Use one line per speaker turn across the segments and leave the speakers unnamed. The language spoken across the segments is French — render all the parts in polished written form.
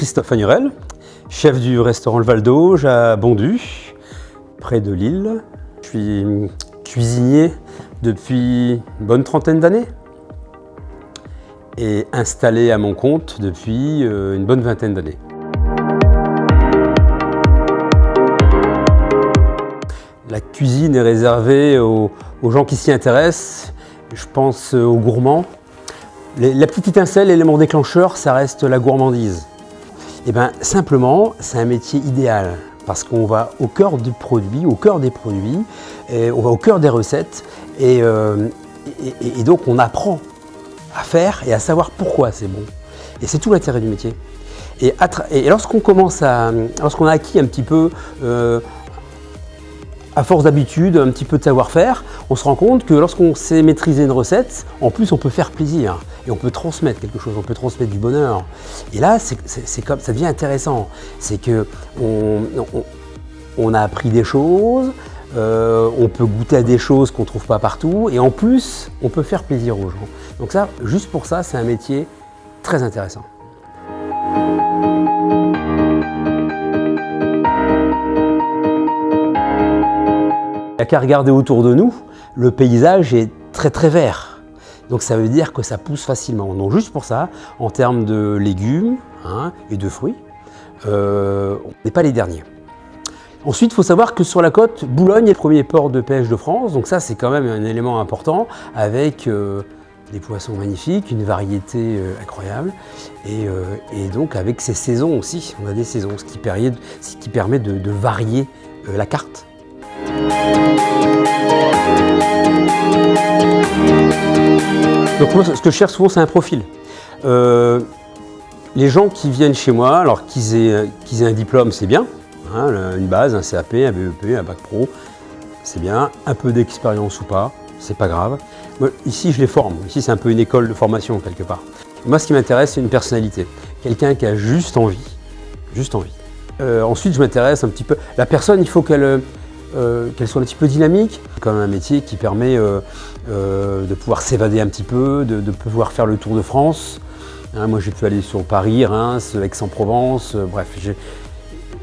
Christophe Agnerel, chef du restaurant Le Val d'Auge à Bondu, près de Lille. Je suis cuisinier depuis une bonne trentaine d'années et installé à mon compte depuis une bonne vingtaine d'années. La cuisine est réservée aux gens qui s'y intéressent, je pense aux gourmands. La petite étincelle, l'élément déclencheur, ça reste la gourmandise. Et bien simplement, c'est un métier idéal parce qu'on va au cœur du produit, au cœur des produits, et on va au cœur des recettes et donc on apprend à faire et à savoir pourquoi c'est bon. Et c'est tout l'intérêt du métier. Et lorsqu'on a acquis un petit peu, à force d'habitude, un petit peu de savoir-faire, on se rend compte que lorsqu'on sait maîtriser une recette, en plus on peut faire plaisir et on peut transmettre quelque chose, on peut transmettre du bonheur. Et là, ça devient intéressant. C'est que on a appris des choses, on peut goûter à des choses qu'on ne trouve pas partout et en plus, on peut faire plaisir aux gens. Donc ça, juste pour ça, c'est un métier très intéressant. Il n'y a qu'à regarder autour de nous, le paysage est très vert. Donc ça veut dire que ça pousse facilement. Donc juste pour ça, en termes de légumes et de fruits, on n'est pas les derniers. Ensuite, il faut savoir que sur la côte, Boulogne est le premier port de pêche de France. Donc ça, c'est quand même un élément important avec des poissons magnifiques, une variété incroyable. Et donc avec ces saisons aussi, on a des saisons, ce qui permet de varier la carte. Donc moi, ce que je cherche souvent, c'est un profil. Les gens qui viennent chez moi, alors qu'ils aient un diplôme, c'est bien, une base, un CAP, un BEP, un bac pro, c'est bien. Un peu d'expérience ou pas, c'est pas grave. Moi, ici, je les forme. Ici, c'est un peu une école de formation quelque part. Moi, ce qui m'intéresse, c'est une personnalité. Quelqu'un qui a juste envie. Juste envie. Ensuite, je m'intéresse un petit peu. La personne, il faut qu'elle soit un petit peu dynamique. C'est quand même un métier qui permet de pouvoir s'évader un petit peu, de pouvoir faire le tour de France. Moi, j'ai pu aller sur Paris, Reims, Aix-en-Provence, bref.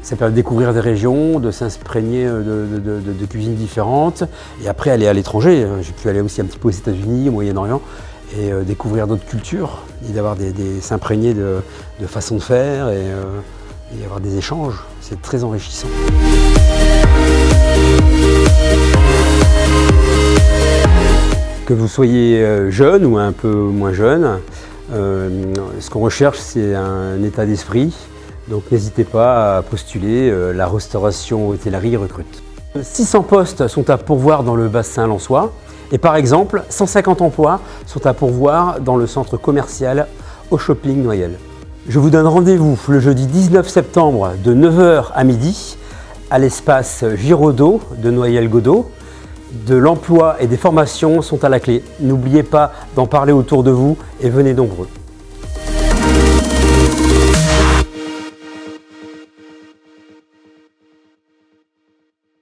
Ça permet de découvrir des régions, de s'imprégner de cuisines différentes et après aller à l'étranger. J'ai pu aller aussi un petit peu aux États-Unis, au Moyen-Orient et découvrir d'autres cultures et s'imprégner de façons de faire et avoir des échanges. C'est très enrichissant. Que vous soyez jeune ou un peu moins jeune, ce qu'on recherche, c'est un état d'esprit. Donc n'hésitez pas à postuler, la restauration hôtellerie recrute. 600 postes sont à pourvoir dans le bassin lensois et par exemple 150 emplois sont à pourvoir dans le centre commercial au shopping Noyelles. Je vous donne rendez-vous le jeudi 19 septembre de 9 h à midi à l'espace Giraudot de Noyelles-Godault. De l'emploi et des formations sont à la clé. N'oubliez pas d'en parler autour de vous et venez nombreux.